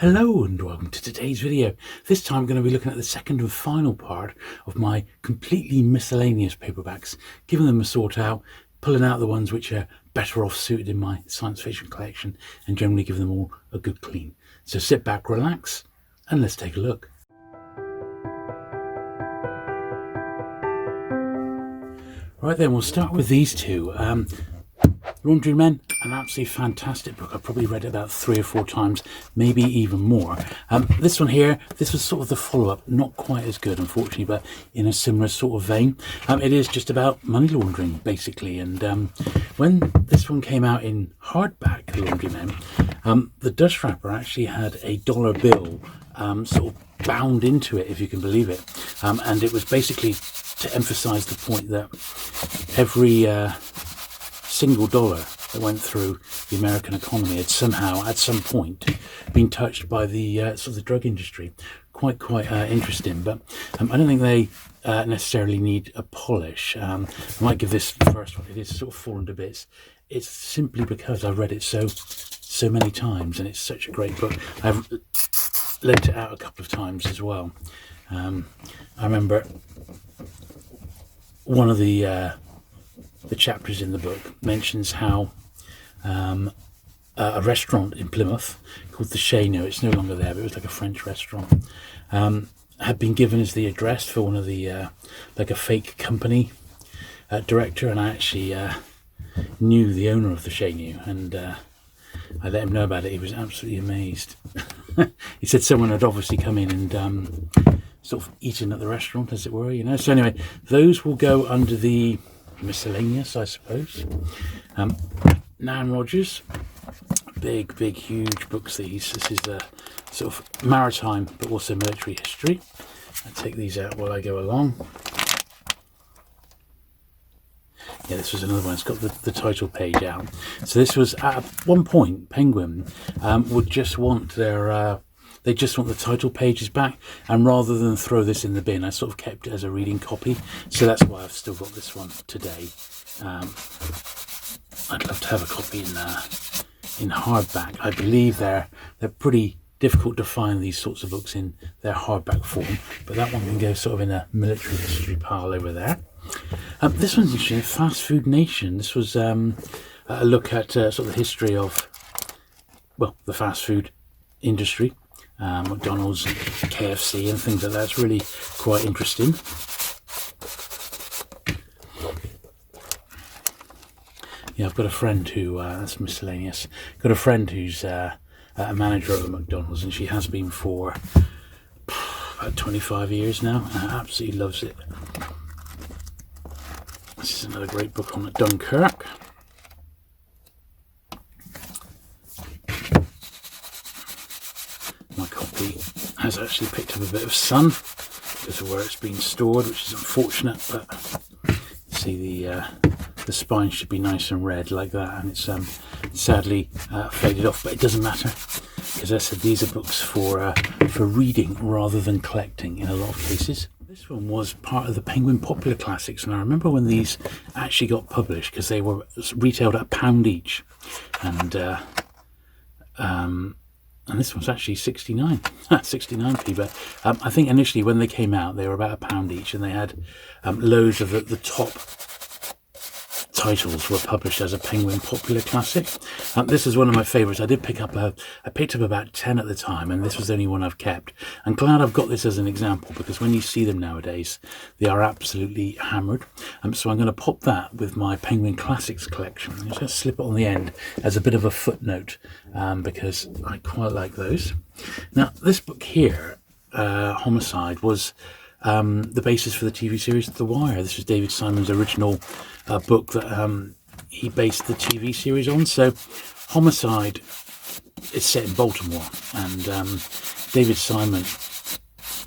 Hello and welcome to today's video. This time I'm going to be looking at the second and final part of my completely miscellaneous paperbacks, giving them a sort out, pulling out the ones which are better off suited in my science fiction collection, and generally giving them all a good clean. So sit back, relax, and let's take a look. Right then, we'll start with these two. Laundrymen, an absolutely fantastic book. I've probably read it about 3 or 4 times, maybe even more. This one here, this was sort of the follow-up, not quite as good, unfortunately, but in a similar sort of vein. It is just about money laundering, basically. And when this one came out in hardback, Laundrymen, the dust wrapper actually had a dollar bill sort of bound into it, if you can believe it. And it was basically to emphasize the point that every single dollar that went through the American economy had somehow, at some point, been touched by the sort of the drug industry. Quite interesting, but I don't think they necessarily need a polish. I might give this first one. It is sort of fallen to bits. It's simply because I've read it so many times, and it's such a great book. I've lent it out a couple of times as well. I remember one of the chapters in the book mentions how a restaurant in Plymouth called the Cheno, it's no longer there, but it was like a French restaurant, had been given as the address for one of the like a fake company director, and I actually knew the owner of the Cheno, and I let him know about it. He was absolutely amazed. He said someone had obviously come in and sort of eaten at the restaurant, as it were, you know. So anyway, those will go under the miscellaneous, I suppose. Nan Rogers, big huge books. This is a sort of maritime but also military history. I'll take these out while I go along. Yeah, this was another one. It's got the title page out. So this was, at one point, Penguin would just want their they just want the title pages back, and rather than throw this in the bin, I sort of kept it as a reading copy. So that's why I've still got this one today. I'd love to have a copy in hardback. I believe they're pretty difficult to find, these sorts of books in their hardback form, but that one can go sort of in a military history pile over there. This one's interesting, Fast Food Nation. This was a look at sort of the history of, well, the fast food industry. McDonald's, KFC and things like that. It's really quite interesting. Yeah, I've got a friend who, that's miscellaneous, got a friend who's a manager of a McDonald's, and she has been for about 25 years now, and absolutely loves it. This is another great book on Dunkirk. My copy has actually picked up a bit of sun because of where it's been stored, which is unfortunate, but see the spine should be nice and red like that, and it's sadly faded off, but it doesn't matter, because as I said, these are books for reading rather than collecting in a lot of cases. This one was part of the Penguin Popular Classics, and I remember when these actually got published, because they were retailed at £1 each, and this one's actually 69p, but I think initially when they came out they were about £1 each, and they had loads of the top titles were published as a Penguin Popular Classic. This is one of my favourites. I did pick up I picked up about 10 at the time, and this was the only one I've kept. I'm glad I've got this as an example, because when you see them nowadays, they are absolutely hammered. So I'm going to pop that with my Penguin Classics collection. I'm just going to slip it on the end as a bit of a footnote, because I quite like those. Now, this book here, Homicide, was the basis for the TV series The Wire. This was David Simon's original book that he based the TV series on. So Homicide is set in Baltimore, and David Simon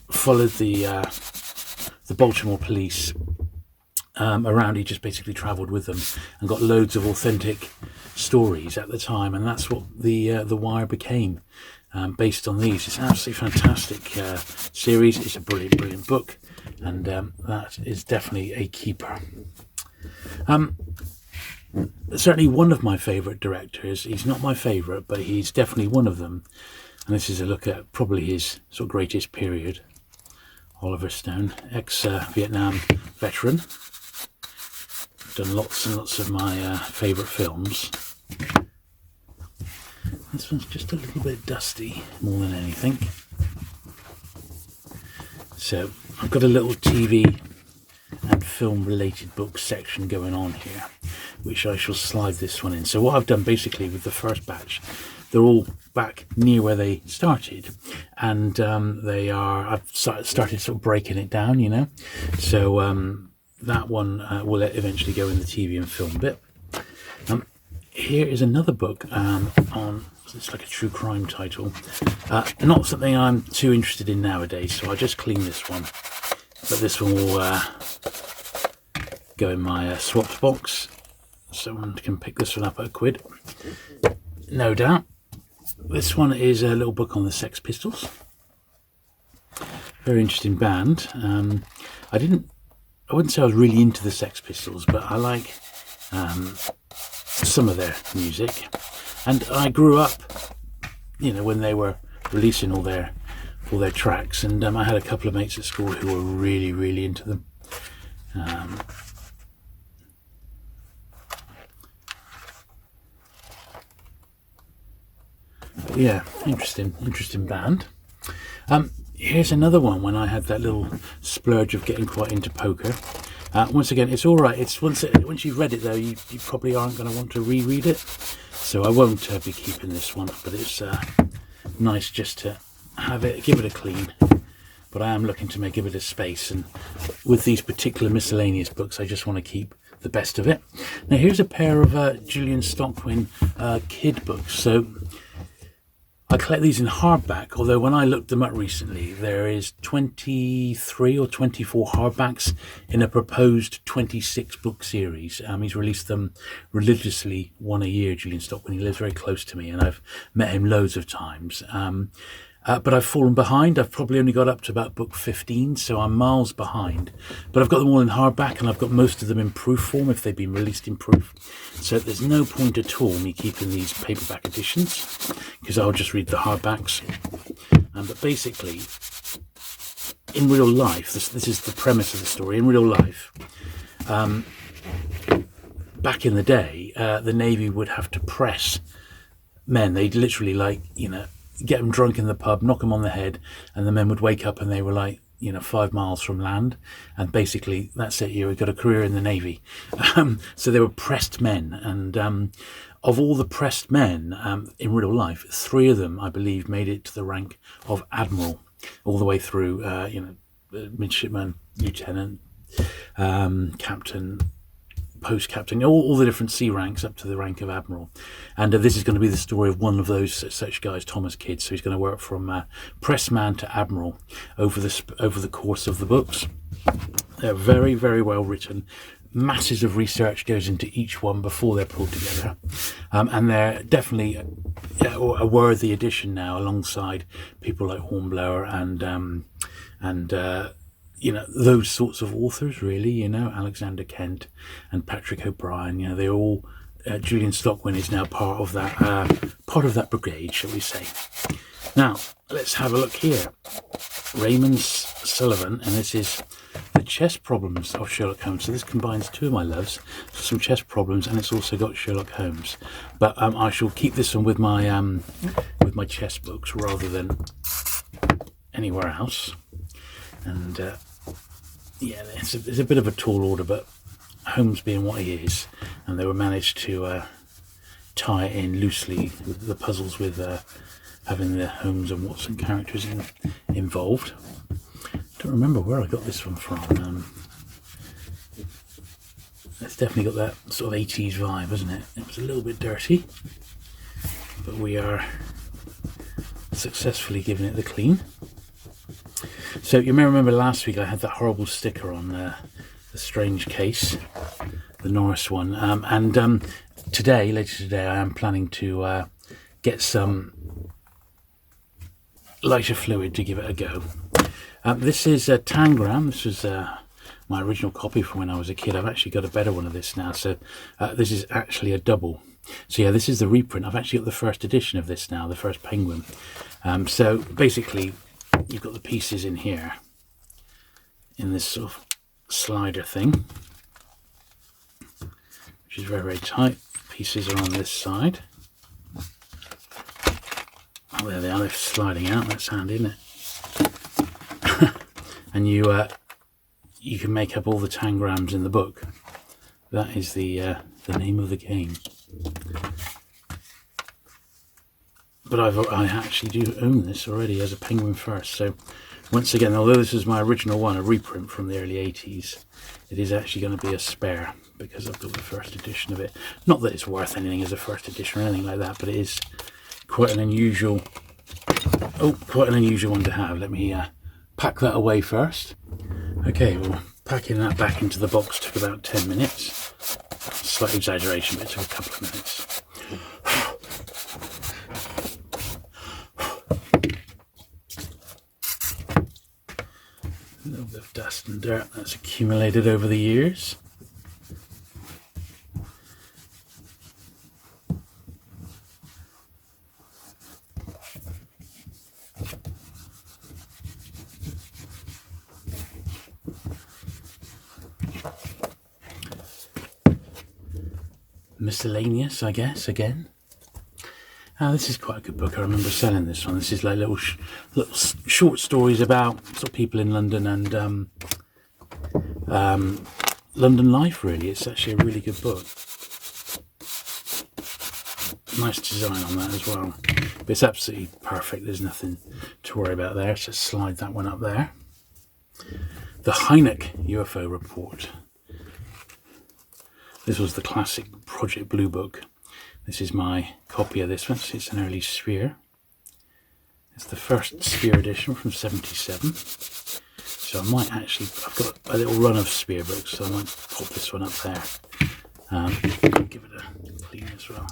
followed the Baltimore police around. He just basically travelled with them and got loads of authentic stories at the time, and that's what the Wire became, based on these. It's an absolutely fantastic series. It's a brilliant book, and that is definitely a keeper. Certainly one of my favourite directors. He's not my favourite, but he's definitely one of them. And this is a look at probably his sort of greatest period. Oliver Stone, ex-Vietnam veteran. Done lots and lots of my favourite films. This one's just a little bit dusty more than anything. So I've got a little TV and film related book section going on here, which I shall slide this one in. So what I've done basically with the first batch, they're all back near where they started, and I've started sort of breaking it down, you know. So that one will eventually go in the TV and film bit. Here is another book on, it's like a true crime title. Not something I'm too interested in nowadays, so I'll just clean this one. But this one will go in my swapped box. Someone can pick this one up at £1, no doubt. This one is a little book on the Sex Pistols. Very interesting band. I wouldn't say I was really into the Sex Pistols, but I like some of their music. And I grew up, you know, when they were releasing all their tracks, and I had a couple of mates at school who were really, really into them. Yeah, interesting band. Here's another one when I had that little splurge of getting quite into poker. Once again, it's all right. It's once you've read it though, you probably aren't going to want to reread it. So I won't be keeping this one, but it's nice just to have it, give it a clean. But I am looking to make a bit of space, and with these particular miscellaneous books, I just want to keep the best of it. Now here's a pair of Julian Stockwin kid books. So I collect these in hardback, although when I looked them up recently, there is 23 or 24 hardbacks in a proposed 26 book series. He's released them religiously, one a year, Julian Stockwin. He lives very close to me, and I've met him loads of times. But I've fallen behind. I've probably only got up to about book 15, so I'm miles behind. But I've got them all in hardback, and I've got most of them in proof form if they've been released in proof. So there's no point at all me keeping these paperback editions, because I'll just read the hardbacks. But basically, in real life, this is the premise of the story. In real life, back in the day, the Navy would have to press men. They'd literally, like, you know, get them drunk in the pub, knock them on the head, and the men would wake up and they were like, you know, 5 miles from land, and basically that's it, you've got a career in the Navy. So they were pressed men, and of all the pressed men in real life, 3 of them, I believe, made it to the rank of admiral, all the way through, midshipman, lieutenant, captain, post-captain, all the different sea ranks up to the rank of admiral. And this is going to be the story of one of those such guys, Thomas Kidd. So he's going to work from pressman to admiral over the course of the books. They're very, very well written. Masses of research goes into each one before they're pulled together, and they're definitely a worthy addition now, alongside people like Hornblower and you know, those sorts of authors, really, you know, Alexander Kent and Patrick O'Brien. You know, they all, Julian Stockwin is now part of that brigade, shall we say. Now, let's have a look here. Raymond Sullivan, and this is the chess problems of Sherlock Holmes. So this combines 2 of my loves, some chess problems, and it's also got Sherlock Holmes. But I shall keep this one with my chess books rather than anywhere else. And yeah, it's a bit of a tall order, but Holmes being what he is, and they were managed to tie it in loosely with the puzzles with having the Holmes and Watson characters involved. Don't remember where I got this one from. It's definitely got that sort of 80s vibe, hasn't it? It was a little bit dirty, but we are successfully giving it the clean. So you may remember last week I had that horrible sticker on the strange case, the Norris one, and later today I am planning to get some lighter fluid to give it a go. This is a Tangram. This was my original copy from when I was a kid. I've actually got a better one of this now, so this is actually a double. So yeah, this is the reprint. I've actually got the first edition of this now, the first Penguin. So basically, you've got the pieces in here, in this sort of slider thing, which is very, very tight. Pieces are on this side. Oh, there they are. They're sliding out. That's handy, isn't it? And you can make up all the tangrams in the book. That is the name of the game. But I actually do own this already as a Penguin first. So once again, although this is my original one, a reprint from the early 80s, it is actually going to be a spare because I've got the first edition of it. Not that it's worth anything as a first edition or anything like that, but it is quite an unusual one to have. Let me pack that away first. Okay, well, packing that back into the box took about 10 minutes. Slight exaggeration, but it took a couple of minutes. A little bit of dust and dirt that's accumulated over the years. Miscellaneous, I guess, again. This is quite a good book. I remember selling this one. This is like little short stories about sort of people in London and London life, really. It's actually a really good book. Nice design on that as well. But it's absolutely perfect. There's nothing to worry about there. So slide that one up there. The Hynek UFO Report. This was the classic Project Blue book. This is my copy of this one. It's an early Sphere. It's the first Sphere edition from '77. So I might actually, I've got a little run of Sphere books, so I might pop this one up there. Give it a clean as well.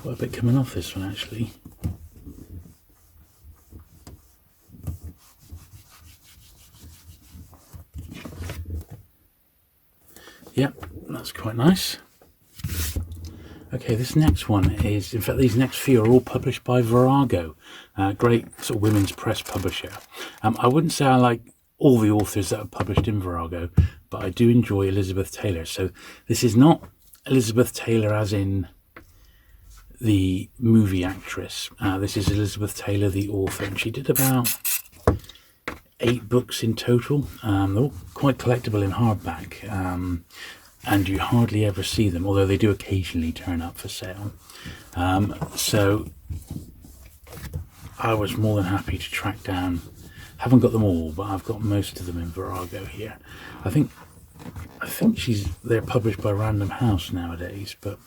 Quite a bit coming off this one, actually. Yep, that's quite nice. Okay, this next one is, in fact, these next few are all published by Virago, great sort of women's press publisher. I wouldn't say I like all the authors that are published in Virago, but I do enjoy Elizabeth Taylor. So this is not Elizabeth Taylor as in the movie actress. This is Elizabeth Taylor, the author, and she did about 8 books in total. They're all quite collectible in hardback, and you hardly ever see them, although they do occasionally turn up for sale. So I was more than happy to track down, haven't got them all, but I've got most of them in Virago here. I think they're published by Random House nowadays, but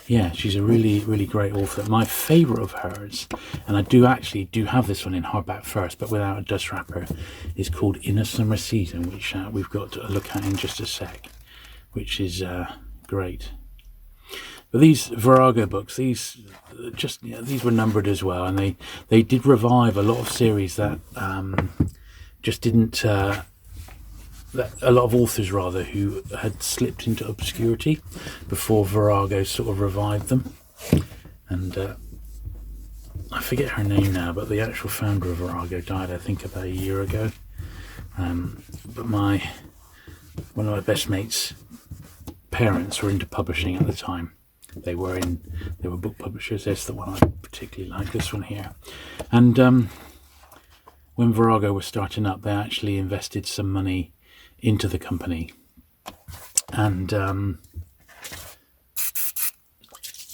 yeah, she's a really, really great author. My favourite of hers, and I do have this one in hardback first, but without a dust wrapper, is called In a Summer Season, which we've got to look at in just a sec, which is great. But these Virago books, these were numbered as well, and they did revive a lot of series that just didn't. That a lot of authors rather who had slipped into obscurity before Virago sort of revived them. And I forget her name now, but the actual founder of Virago died, I think, about a year ago. But one of my best mates' parents were into publishing at the time. They were book publishers. That's the one I particularly like, this one here. And when Virago was starting up, they actually invested some money into the company, and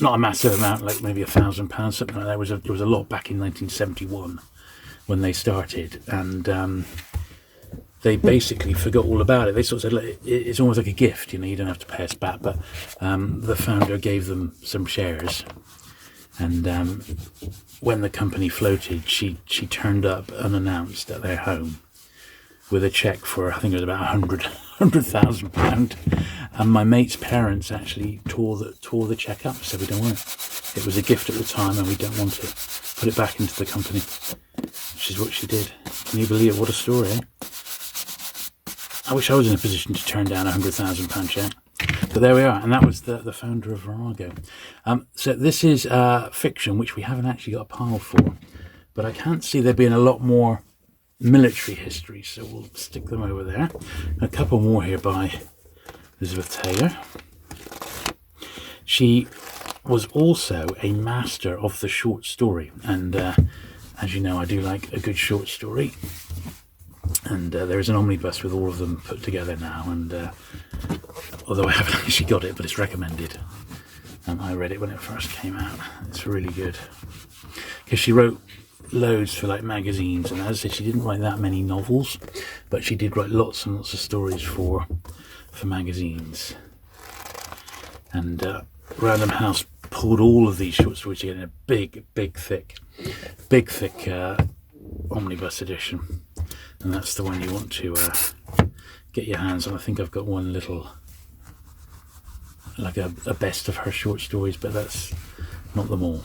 not a massive amount, like maybe £1,000, something like that. It was a lot back in 1971 when they started, and they basically forgot all about it. They sort of said, it's almost like a gift, you don't have to pay us back. But the founder gave them some shares, And when the company floated, she turned up unannounced at their home with a cheque for, I think it was about £100,000. And my mate's parents actually tore the cheque up, said we don't want it. It was a gift at the time and we don't want it. Put it back into the company, which is what she did. Can you believe it? What a story, eh? I wish I was in a position to turn down £100,000 cheque. But there we are, and that was the founder of Virago. So this is fiction, which we haven't actually got a pile for, but I can't see there being a lot more military history, so we'll stick them over there. A couple more here by Elizabeth Taylor. She was also a master of the short story, and as you know, I do like a good short story. And there is an omnibus with all of them put together now, and although I haven't actually got it, but it's recommended. I read it when it first came out. It's really good, because she wrote loads for like magazines, and as I said, she didn't write that many novels, but she did write lots and lots of stories for magazines. And Random House pulled all of these short stories together in a big thick omnibus edition. And that's the one you want to get your hands on. I think I've got one little, like a best of her short stories, but that's not them all.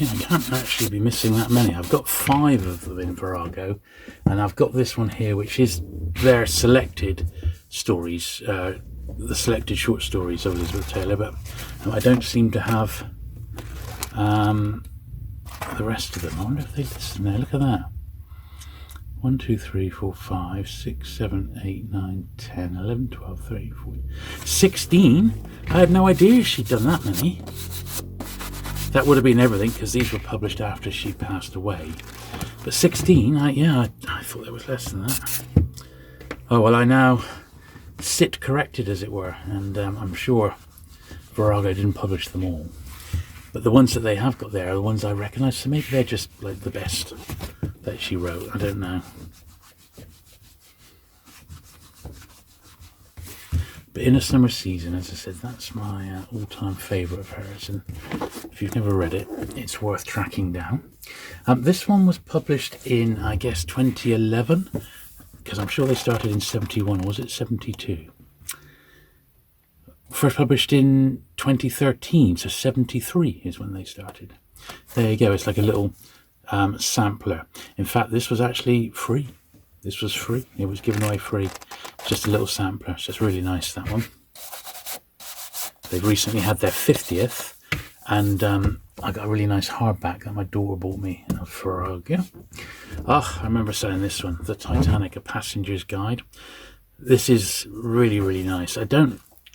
Yeah, I can't actually be missing that many. I've got 5 of them in Virago, and I've got this one here, which is their selected stories, the selected short stories of Elizabeth Taylor, but I don't seem to have the rest of them. I wonder if they listen there. Look at that. 1, 2, 3, 4, 5, 6, 7, 8, 9, 10, 11, 12, 13, 14, 16. I had no idea she'd done that many. That would have been everything, because these were published after she passed away. But 16, I thought there was less than that. Oh, well, I now sit corrected, as it were, and I'm sure Virago didn't publish them all. But the ones that they have got there are the ones I recognise, so maybe they're just like the best that she wrote. I don't know. But In a Summer Season, as I said, that's my all-time favourite of hers, and if you've never read it, it's worth tracking down. This one was published in, I guess, 2011, because I'm sure they started in 71, or was it 72? First published in 2013, so 73 is when they started. There you go, it's like a little sampler. In fact, this was actually free. This was free. It was given away free. Just a little sampler. So it's really nice, that one. They've recently had their 50th, and I got a really nice hardback that my daughter bought me for Virago. I remember selling this one, The Titanic, A Passenger's Guide. This is really, really nice.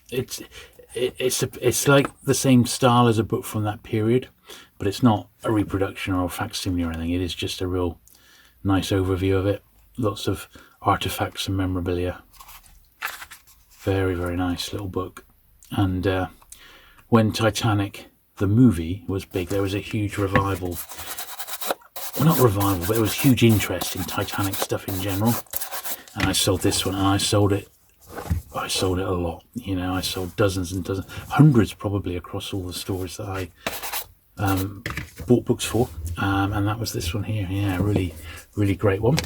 It's like the same style as a book from that period, but it's not a reproduction or a facsimile or anything. It is just a real nice overview of it. Lots of artifacts and memorabilia. Very, very nice little book. And when Titanic, the movie, was big, there was a huge revival. Well, not revival, but there was huge interest in Titanic stuff in general. And I sold this one, and I sold it a lot. You know, I sold dozens and dozens, hundreds probably, across all the stores that I bought books for. And that was this one here. Yeah, really, really great one.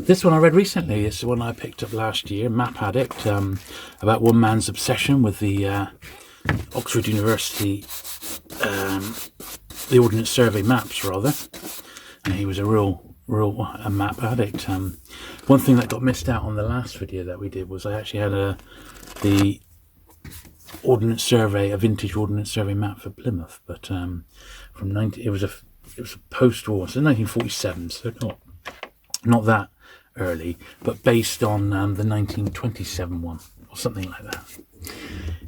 This one I read recently. It's the one I picked up last year, Map Addict, about one man's obsession with the Oxford University, the Ordnance Survey maps, rather. And he was a real map addict. One thing that got missed out on the last video that we did was I actually had the Ordnance Survey, a vintage Ordnance Survey map for Plymouth, but it was a post-war, so 1947, so not that early, but based on the 1927 one, or something like that.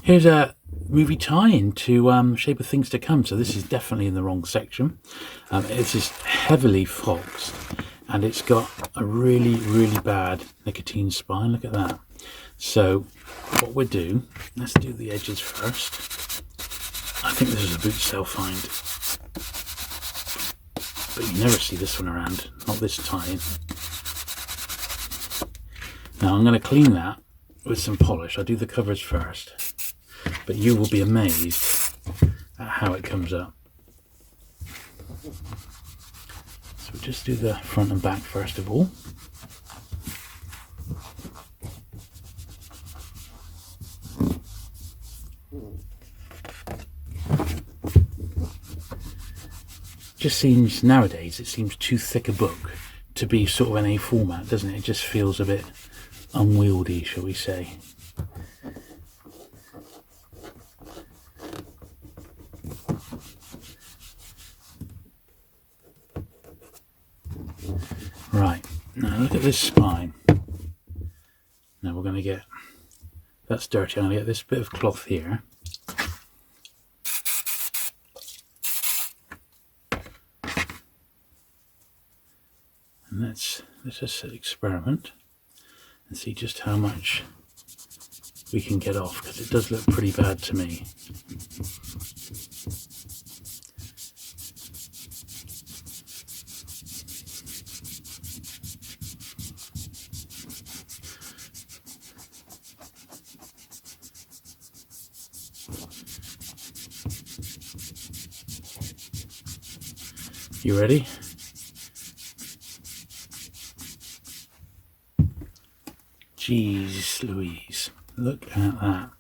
Here's a movie tie-in to Shape of Things to Come, so this is definitely in the wrong section. This is heavily foxed, and it's got a really, really bad nicotine spine. Look at that. So what we'll do, let's do the edges first. I think this is a boot sale find, but you never see this one around, not this tie-in. Now I'm going to clean that with some polish. I'll do the covers first, but you will be amazed at how it comes up. So we'll just do the front and back first of all. Just seems nowadays, it seems too thick a book to be sort of an A format, doesn't it? It just feels a bit unwieldy, shall we say. Right, now look at this spine. Now we're going to get, that's dirty, I'm going to get this bit of cloth here. And let's just experiment and see just how much we can get off, because it does look pretty bad to me. You ready? Jeez Louise, look at that.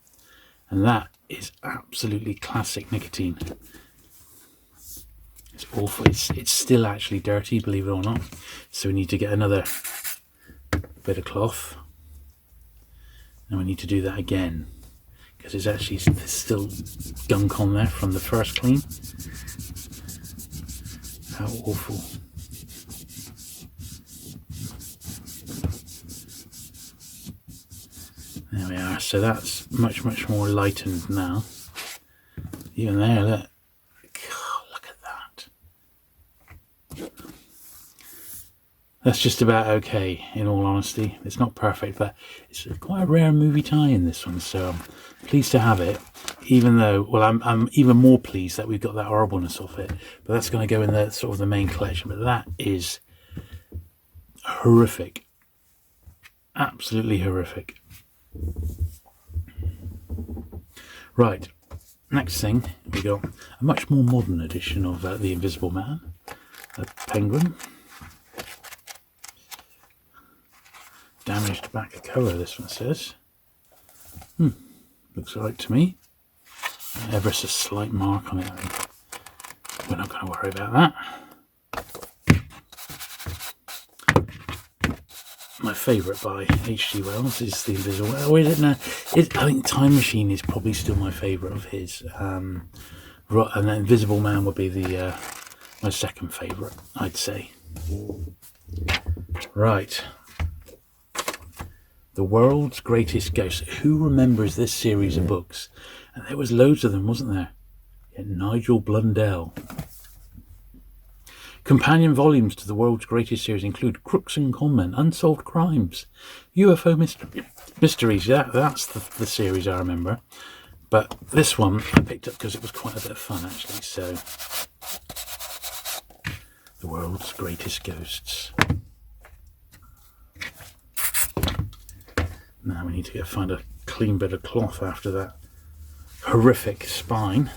And that is absolutely classic nicotine. It's awful. It's still actually dirty, believe it or not. So we need to get another bit of cloth. And we need to do that again, because there's still gunk on there from the first clean. How awful. There we are, so that's much more lightened now. Even there, look. God, look at that. That's just about okay, in all honesty. It's not perfect, but it's quite a rare movie tie-in, this one, so I'm pleased to have it. Even though, well, I'm even more pleased that we've got that horribleness off it, but that's going to go in the sort of the main collection. But that is horrific. Absolutely horrific. Right, next thing, we got a much more modern edition of The Invisible Man, a penguin. Damaged back cover, this one says. Looks alright to me. Ever so slight mark on it. We're not going to worry about that. My favourite by H.G. Wells is The Invisible Man. Wait, no, I think Time Machine is probably still my favourite of his. And then Invisible Man would be my second favourite, I'd say. Right. The World's Greatest Ghost. Who remembers this series of books? And there was loads of them, wasn't there? Yeah, Nigel Blundell. Companion volumes to the World's Greatest series include Crooks and Conmen, Unsolved Crimes, UFO Mysteries. That's the series I remember. But this one I picked up because it was quite a bit of fun, actually. So, The World's Greatest Ghosts. Now we need to find a clean bit of cloth after that horrific spine.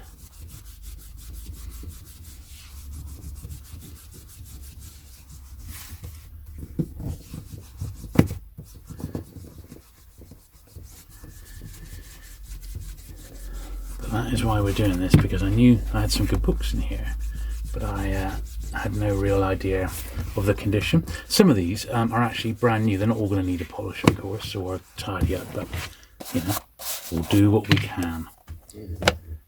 But that is why we're doing this, because I knew I had some good books in here, but I had no real idea of the condition. Some of these are actually brand new. They're not all going to need a polish, of course, or tidy up, but you know, we'll do what we can.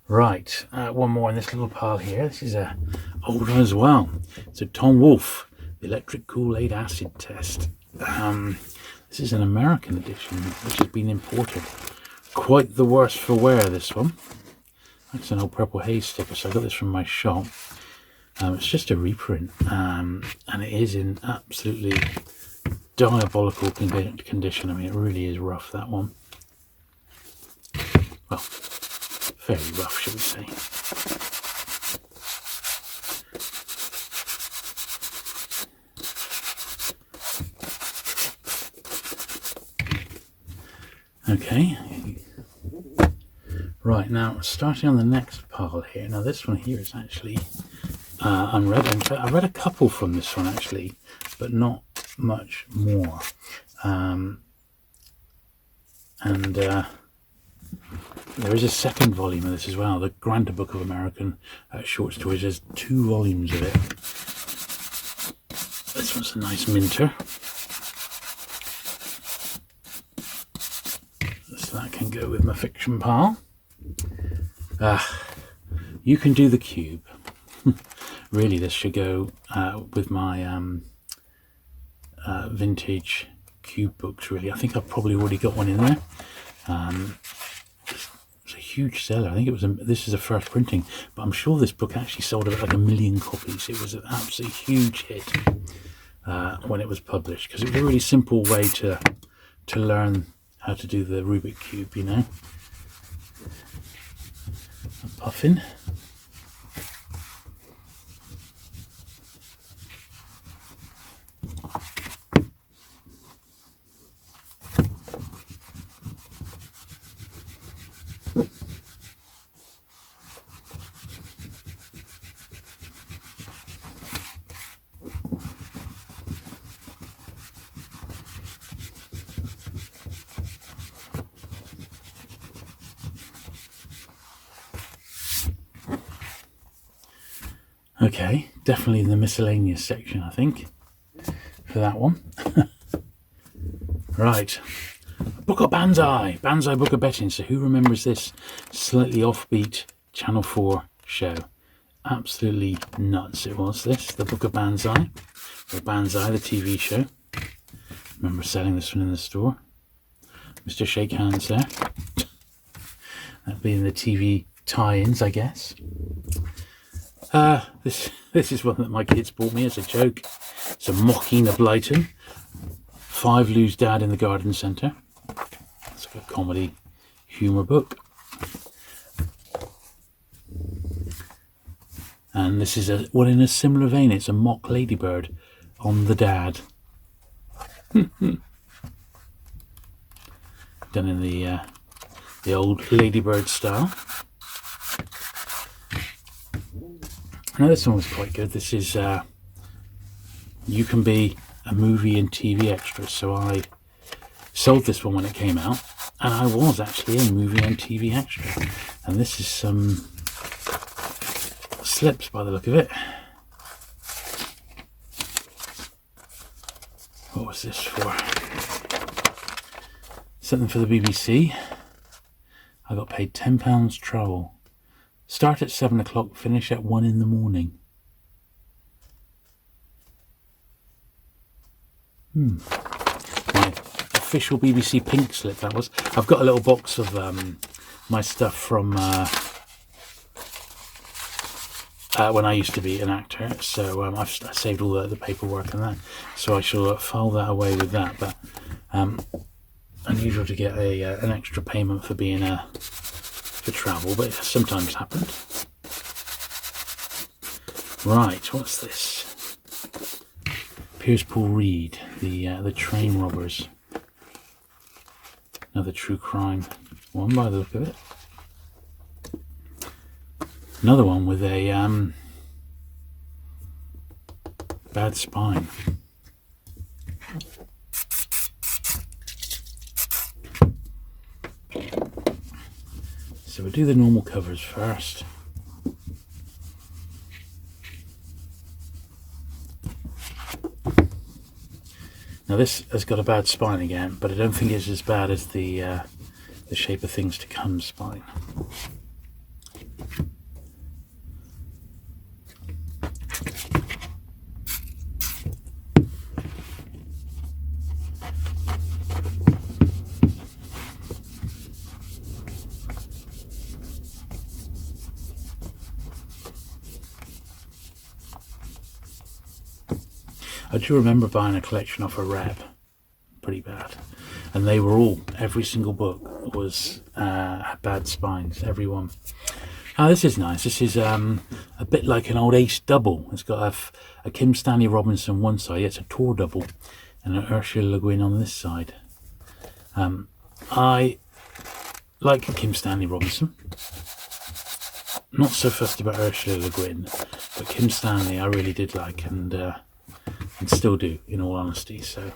Right, one more in this little pile here. This is a old one as well. So Tom Wolfe, The Electric Kool-Aid Acid Test. This is an American edition, which has been imported. Quite the worse for wear, this one. That's an old Purple Haze sticker, so I got this from my shop. It's just a reprint, and it is in absolutely diabolical condition. I mean, it really is rough, that one. fairly rough, shall we say. Okay, right, now starting on the next pile here. Now this one here is actually unread. In fact, I read a couple from this one actually, but not much more. There is a second volume of this as well, the Grander Book of American Short Stories. There's 2 volumes of it. This one's a nice minter. So that can go with my fiction pile. You Can Do the Cube. Really, this should go with my vintage cube books, really. I think I've probably already got one in there. It's a huge seller. I think it was this is a first printing, but I'm sure this book actually sold about like 1 million copies. It was an absolutely huge hit when it was published, because it was a really simple way to learn how to do the Rubik cube, you know. A puffin. Okay, definitely in the miscellaneous section, I think, for that one. Right, Book of Banzai, Banzai Book of Betting. So who remembers this slightly offbeat Channel 4 show? Absolutely nuts it was, this, the Book of Banzai, or Banzai, the TV show. Remember selling this one in the store. Mr. Shake Hands there. That being the TV tie-ins, I guess. This is one that my kids bought me as a joke. It's a mocking of Blyton. 5 Lou's Dad in the Garden Centre. It's a comedy humour book. And this is one in a similar vein. It's a mock ladybird on the dad. Done in the old ladybird style. Now this one was quite good. This is You Can Be a Movie and TV Extra. So I sold this one when it came out, and I was actually a movie and TV extra. And this is some slips by the look of it. What was this for? Something for the BBC. I got paid £10 travel. Start at 7 o'clock, finish at 1 in the morning. My official BBC pink slip, that was. I've got a little box of my stuff from when I used to be an actor, so I've saved all the paperwork and that, so I shall file that away with that. But unusual to get an extra payment for being for travel, but it sometimes happened. Right, what's this? Piers Paul Reed, the train robbers. Another true crime one by the look of it. Another one with a bad spine. So we'll do the normal covers first. Now this has got a bad spine again, but I don't think it's as bad as the Shape of Things to Come spine. I do remember buying a collection off a rep, pretty bad, and they were all, every single book was had bad spines, everyone. This is nice. This is a bit like an old Ace double. It's got a Kim Stanley Robinson one side. It's a Tor double, and an Ursula Le Guin on this side. I like Kim Stanley Robinson. Not so fussed about Ursula Le Guin, but Kim Stanley I really did like, and still do, in all honesty. So.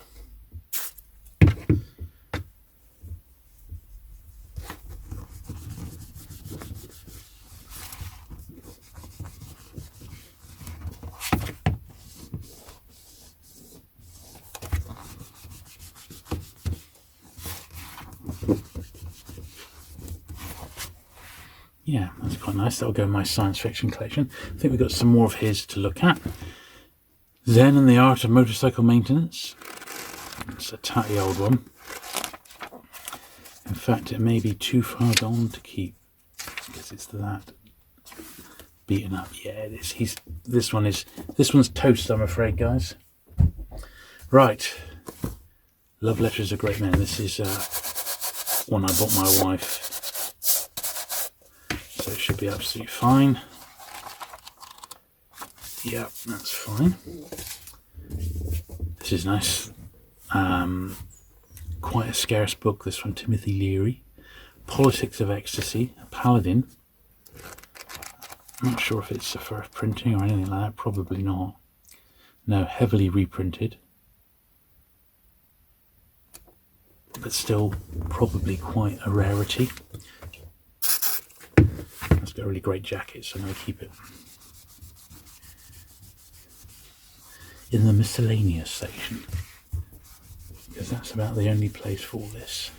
Yeah, that's quite nice. That'll go in my science fiction collection. I think we've got some more of his to look at. Zen and the Art of Motorcycle Maintenance. It's a tatty old one. In fact, it may be too far gone to keep, because it's that beaten up. Yeah, it is. This one's toast, I'm afraid, guys. Right. Love Letters of Great Men. This is one I bought my wife. So it should be absolutely fine. Yeah, that's fine. This is nice. Quite a scarce book, this one, Timothy Leary. Politics of Ecstasy, a Paladin. I'm not sure if it's a first printing or anything like that. Probably not. No, heavily reprinted. But still probably quite a rarity. It's got a really great jacket, so I'm going to keep it. In the Miscellaneous section, because that's about the only place for this.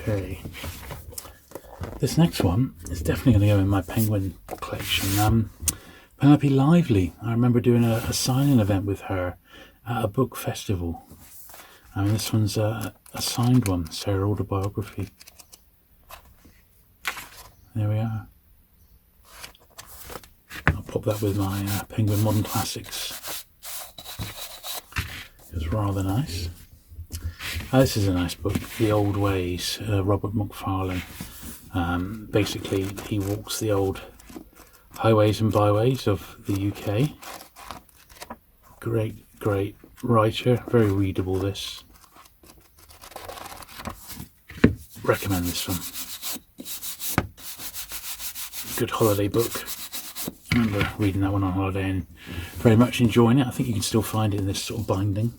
Okay, this next one is definitely going to go in my Penguin collection. Penelope Lively. I remember doing a signing event with her at a book festival. This one's a signed one, so her autobiography. There we are. I'll pop that with my Penguin Modern Classics. It was rather nice. This is a nice book, The Old Ways, Robert Macfarlane. Basically, he walks the old highways and byways of the UK. Great writer, very readable this. Recommend this one. Good holiday book. I remember reading that one on holiday and very much enjoying it. I think you can still find it in this sort of binding.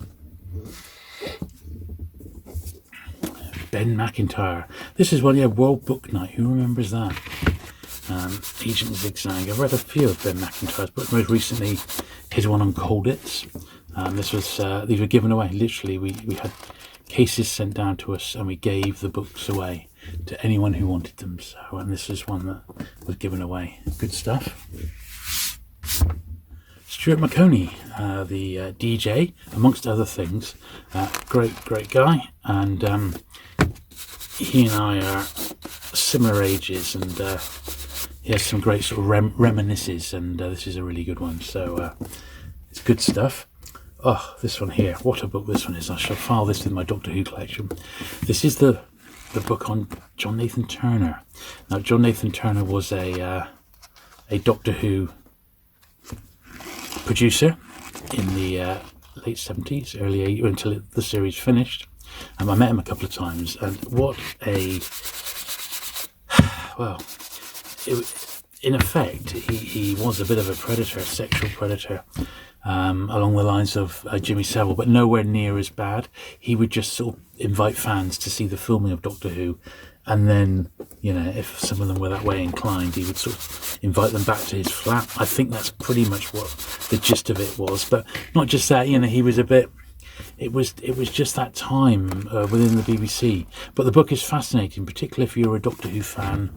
Ben McIntyre. This is one, yeah, World Book Night. Who remembers that? Agent Zigzag. I've read a few of Ben McIntyre's books. Most recently, his one on Colditz. These were given away. Literally, we had cases sent down to us, and we gave the books away to anyone who wanted them. So, and this is one that was given away. Good stuff. Stuart Maconie, the DJ, amongst other things. Great guy, and he and I are similar ages, and he has some great sort of reminiscences, and this is a really good one. So it's good stuff. Oh, this one here, what a book this one is. I shall file this with my Doctor Who collection. This is the book on John Nathan Turner. Now, John Nathan Turner was a Doctor Who producer in the late 70s, early 80s, until the series finished. I met him a couple of times, and what a... Well, in effect, he was a bit of a predator, a sexual predator, along the lines of Jimmy Savile, but nowhere near as bad. He would just sort of invite fans to see the filming of Doctor Who, and then, you know, if some of them were that way inclined, he would sort of invite them back to his flat. I think that's pretty much what the gist of it was. But not just that, you know, he was a bit... It was just that time within the BBC. But the book is fascinating, particularly if you're a Doctor Who fan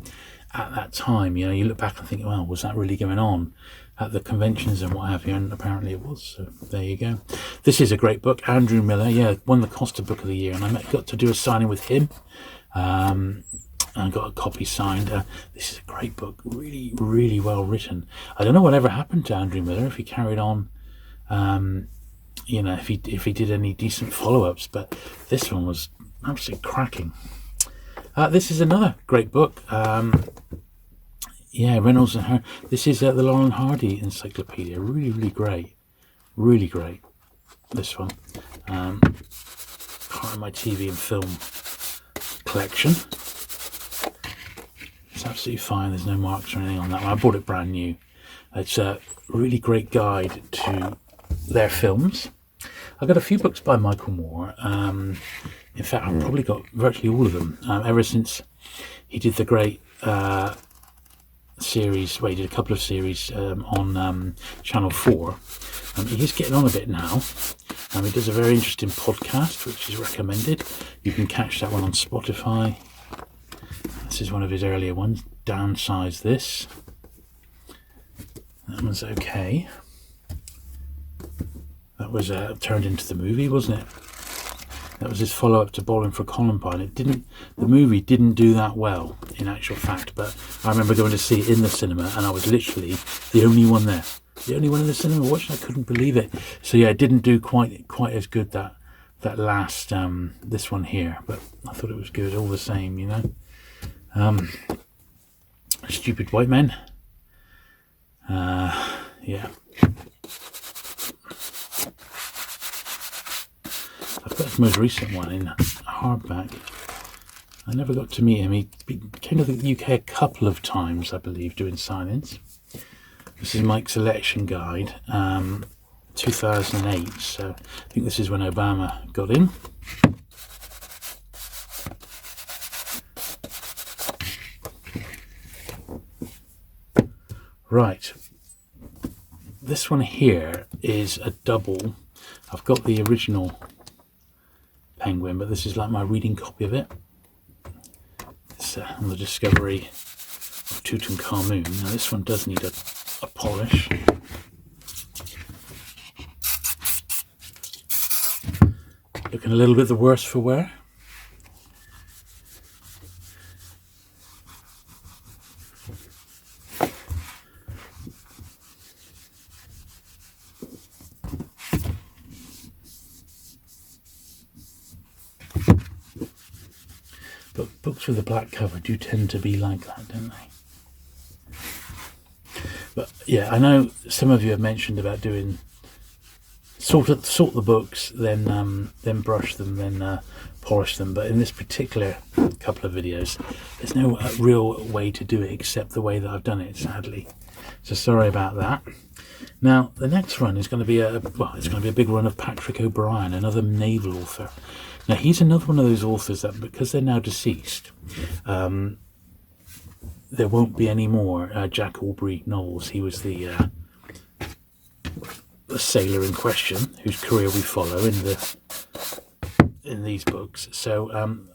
at that time. You know, you look back and think, well, was that really going on at the conventions and what have you? And apparently it was. So there you go. This is a great book. Andrew Miller, yeah, won the Costa Book of the Year, and I got to do a signing with him. And got a copy signed. This is a great book, really, really well written. I don't know whatever happened to Andrew Miller, if he carried on, you know, if he did any decent follow-ups, but this one was absolutely cracking. This is another great book. Yeah, Reynolds and her. This is the Laurel and Hardy Encyclopedia. Really, really great. Really great. This one. Part of my TV and film collection. It's absolutely fine. There's no marks or anything on that one. I bought it brand new. It's a really great guide to their films. I've got a few books by Michael Moore. In fact, I've probably got virtually all of them ever since he did the great series. Well, he did a couple of series on Channel 4. He's getting on a bit now. He does a very interesting podcast, which is recommended. You can catch that one on Spotify. This is one of his earlier ones. Downsize This. That one's okay. That was turned into the movie, wasn't it? That was his follow-up to Bowling for Columbine. The movie didn't do that well, in actual fact, but I remember going to see it in the cinema, and I was literally the only one there. The only one in the cinema watching. I couldn't believe it. So yeah, it didn't do quite as good that last this one here, but I thought it was good all the same, you know. Stupid White Men. Yeah. I've got his most recent one in hardback. I never got to meet him. He came to the UK a couple of times, I believe, doing signings. This is Mike's election guide, 2008. So I think this is when Obama got in. Right, this one here is a double. I've got the original Penguin, but this is like my reading copy of it. It's on the discovery of Tutankhamun. Now this one does need a polish. Looking a little bit the worse for wear. But books with a black cover do tend to be like that, don't they? But yeah, I know some of you have mentioned about doing sort the books, then brush them, then polish them. But in this particular couple of videos, there's no real way to do it except the way that I've done it, sadly. So sorry about that. Now the next run is going to be it's going to be a big run of Patrick O'Brien, another naval author. Now he's another one of those authors that, because they're now deceased, there won't be any more Jack Aubrey novels. He was the sailor in question, whose career we follow in these books. So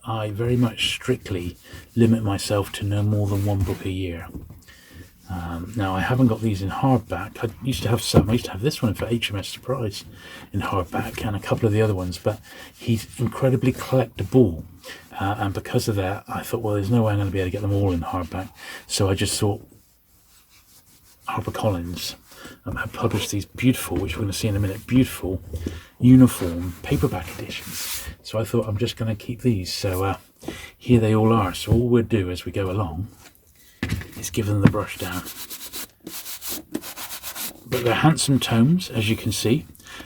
I very much strictly limit myself to no more than one book a year. Now I haven't got these in hardback. I used to have some. I used to have this one for HMS Surprise in hardback, and a couple of the other ones, but he's incredibly collectible, and because of that I thought, well, there's no way I'm going to be able to get them all in hardback. So I just thought HarperCollins have published these beautiful, which we're going to see in a minute, beautiful uniform paperback editions. So I thought, I'm just going to keep these. So here they all are. So all we'll do as we go along is give them the brush down. But they're handsome tomes, as you can see.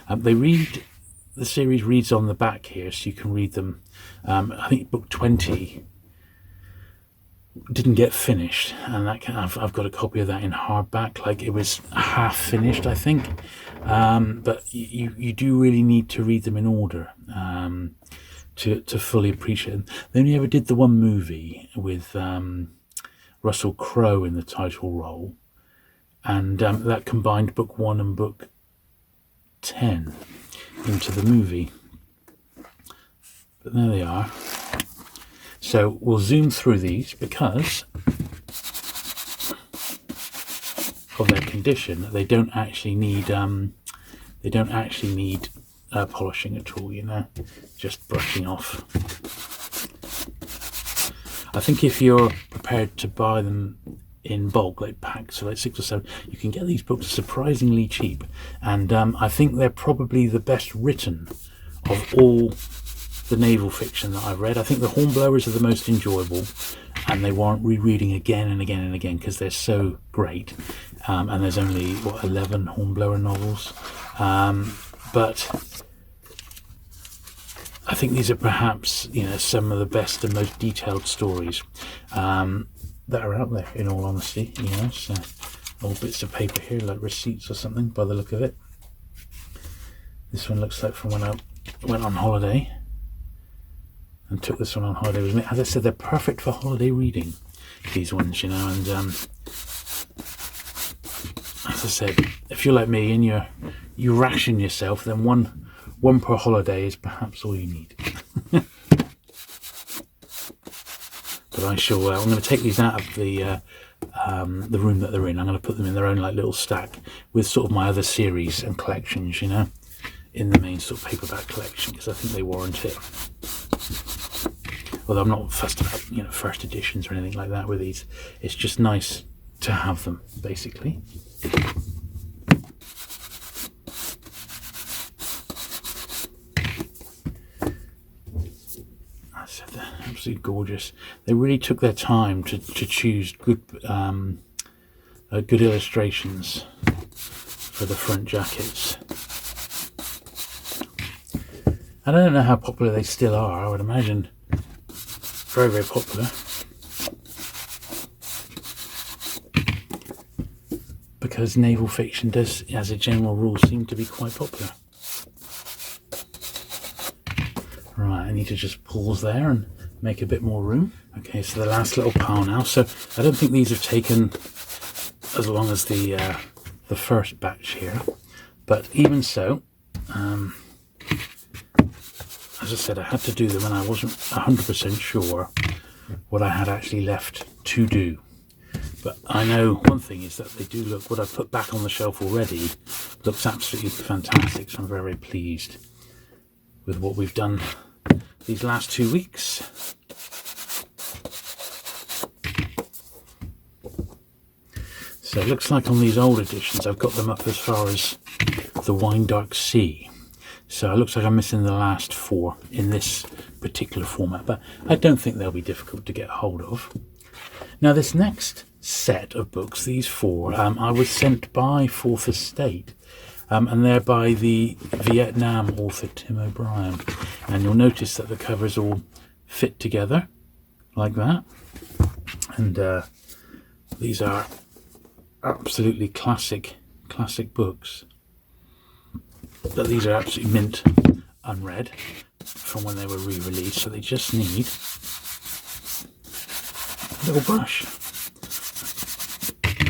The series reads on the back here, so you can read them. I think book 20 didn't get finished, and I've got a copy of that in hardback. Like, it was half finished, I think. But you do really need to read them in order to fully appreciate them. They only ever did the one movie with Russell Crowe in the title role, and that combined book 1 and book 10 into the movie. But there they are. So we'll zoom through these because of their condition, they don't actually need polishing at all, you know, just brushing off. I think if you're prepared to buy them in bulk, like packs, so like 6 or 7, you can get these books surprisingly cheap, and I think they're probably the best written of all the naval fiction that I've read. I think the Hornblowers are the most enjoyable, and they warrant rereading again and again and again because they're so great. And there's only 11 Hornblower novels, but I think these are perhaps, you know, some of the best and most detailed stories that are out there, in all honesty. You know, so old bits of paper here, like receipts or something, by the look of it. This one looks like from when I went on holiday and took this one on holiday with me. As I said, they're perfect for holiday reading, these ones, you know. And as I said, if you're like me and you ration yourself, then one per holiday is perhaps all you need. But I shall. I'm going to take these out of the room that they're in. I'm going to put them in their own like little stack with sort of my other series and collections, you know, in the main sort of paperback collection, because I think they warrant it. Although I'm not fussed about, you know, first editions or anything like that with these. It's just nice to have them, basically. They're absolutely gorgeous. They really took their time to choose good illustrations for the front jackets. And I don't know how popular they still are. I would imagine very, very popular, because naval fiction does, as a general rule, seem to be quite popular. Right, I need to just pause there and make a bit more room. Okay, so the last little pile now. So I don't think these have taken as long as the first batch here, but even so, as I said, I had to do them, and I wasn't 100% sure what I had actually left to do. But I know one thing is that they do look, what I've put back on the shelf already looks absolutely fantastic, so I'm very, very pleased with what we've done these last 2 weeks. So it looks like on these old editions I've got them up as far as the Wine Dark Sea. So it looks like I'm missing the last 4 in this particular format, but I don't think they'll be difficult to get hold of. Now this next set of books, these 4, I was sent by Fourth Estate, and they're by the Vietnam author Tim O'Brien. And you'll notice that the covers all fit together like that. And these are absolutely classic books. But these are absolutely mint unread from when they were re-released, so they just need a little brush.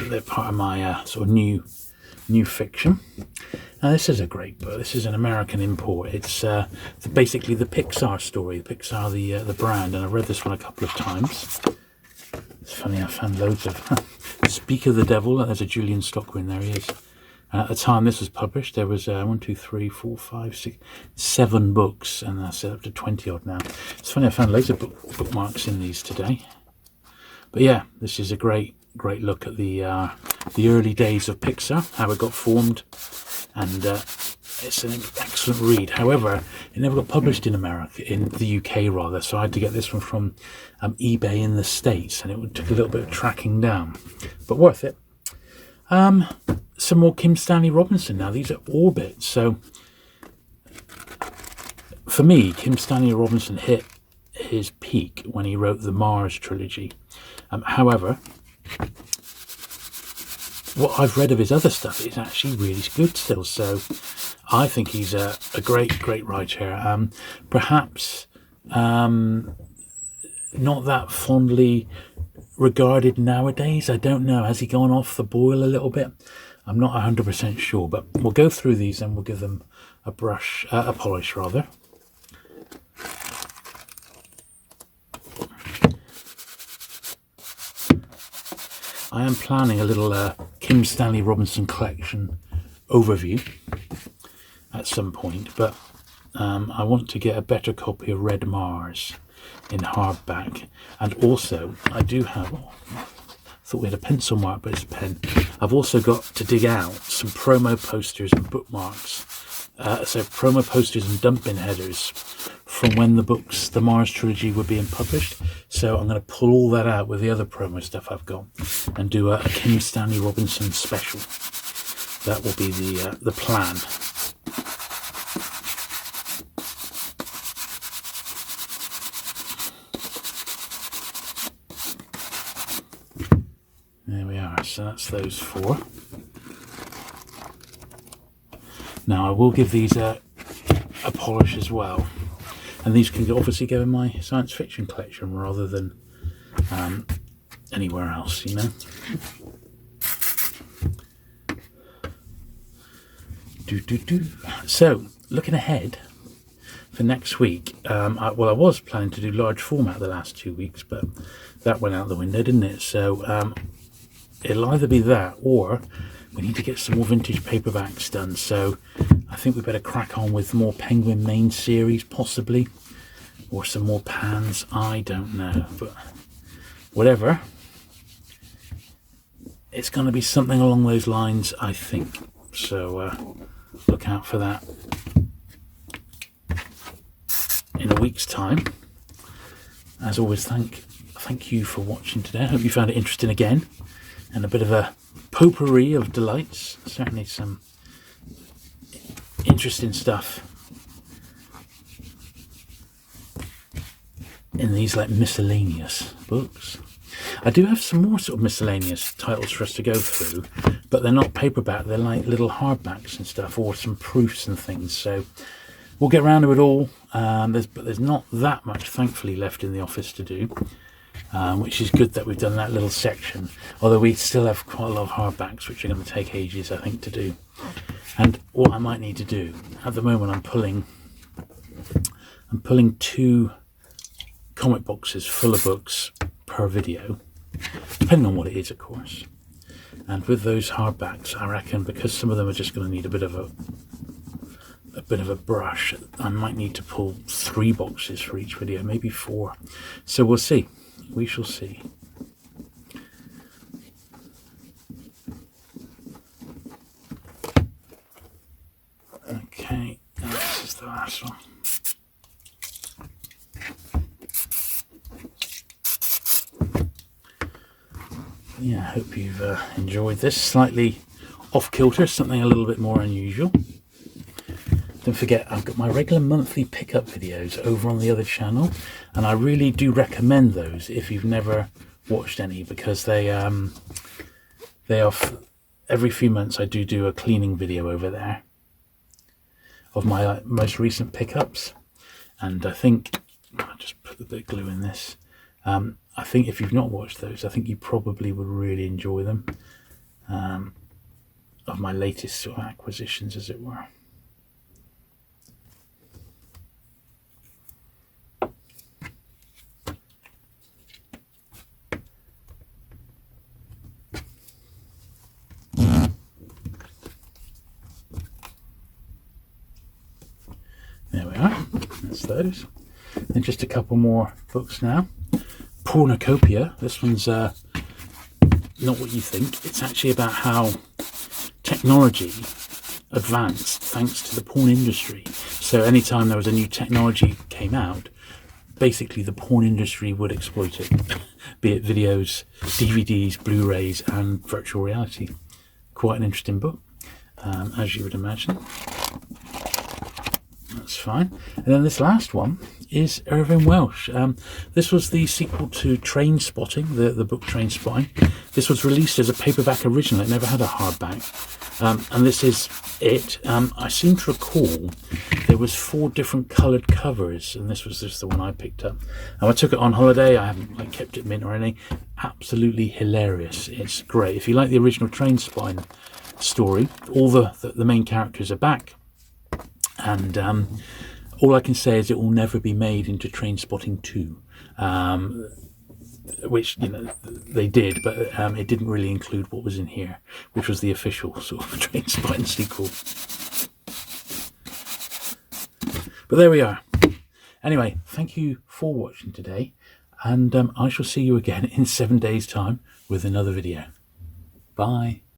They're part of my sort of new fiction. Now this is a great book. This is an American import. It's basically the Pixar story. Pixar, the brand, and I've read this one a couple of times. It's funny, I found loads of Speak of the Devil. There's a Julian Stockwin, there he is. And at the time this was published, there was 1, 2, 3, 4, 5, 6, 7 books, and that's up to 20 odd now. It's funny, I found loads of bookmarks in these today. But yeah, this is a great look at the early days of Pixar, how it got formed, and it's an excellent read. However, it never got published in America, in the UK rather, so I had to get this one from eBay in the States, and it took a little bit of tracking down, but worth it. Some more Kim Stanley Robinson now. These are Orbit. So for me, Kim Stanley Robinson hit his peak when he wrote the Mars trilogy. However, what I've read of his other stuff is actually really good still. So I think he's a great writer. Perhaps not that fondly regarded nowadays. I don't know. Has he gone off the boil a little bit? I'm not 100% sure, but we'll go through these and we'll give them a polish rather. I am planning a little Kim Stanley Robinson collection overview at some point, but I want to get a better copy of Red Mars in hardback. And also I do have, thought we had a pencil mark, but it's a pen. I've also got to dig out some promo posters and bookmarks, so promo posters and dump-in headers from when the Mars trilogy were being published. So I'm going to pull all that out with the other promo stuff I've got and do a Kim Stanley Robinson special. That will be the plan. There we are, so that's those 4. Now I will give these a polish as well, and these can obviously go in my science fiction collection rather than anywhere else, you know. So looking ahead for next week, I was planning to do large format the last 2 weeks, but that went out the window, didn't it? So it'll either be that, or we need to get some more vintage paperbacks done. So I think we better crack on with more Penguin main series, possibly, or some more Pans. I don't know, but whatever. It's going to be something along those lines, I think. So look out for that in a week's time. As always, thank you for watching today. I hope you found it interesting again, and a bit of a potpourri of delights. Certainly some interesting stuff in these like miscellaneous books. I do have some more sort of miscellaneous titles for us to go through, but they're not paperback, they're like little hardbacks and stuff, or some proofs and things. So we'll get around to it all. But there's not that much, thankfully, left in the office to do, which is good that we've done that little section. Although we still have quite a lot of hardbacks, which are going to take ages, I think, to do. And what I might need to do at the moment, I'm pulling 2 comic boxes full of books per video, depending on what it is, of course. And with those hardbacks, I reckon, because some of them are just going to need a bit of a brush, I might need to pull 3 boxes for each video, maybe 4. So we'll see. We shall see. Okay, this is the last one. Yeah, I hope you've enjoyed this. Slightly off kilter, something a little bit more unusual. Don't forget, I've got my regular monthly pickup videos over on the other channel, and I really do recommend those if you've never watched any, because they are every few months I do a cleaning video over there of my most recent pickups. And I think I'll just put a bit of glue in this. I think if you've not watched those, I think you probably would really enjoy them, of my latest sort of acquisitions, as it were. There we are, that's those. And just a couple more books now. Pornocopia, this one's not what you think. It's actually about how technology advanced thanks to the porn industry. So anytime there was a new technology came out, basically the porn industry would exploit it, be it videos, DVDs, Blu-rays and virtual reality. Quite an interesting book, as you would imagine. That's fine. And then this last one is Irving Welsh. This was the sequel to Train Spotting, the book Train Spotting. This was released as a paperback original. It never had a hardback. And this is it. I seem to recall there was 4 different coloured covers, and this was just the one I picked up. I took it on holiday. I haven't kept it mint or anything. Absolutely hilarious. It's great. If you like the original Train Spotting story, all the main characters are back. And all I can say is it will never be made into Train Spotting 2. which, you know, they did, but it didn't really include what was in here, which was the official sort of Train Spotting sequel. But there we are. Anyway, thank you for watching today, and I shall see you again in 7 days' time with another video. Bye.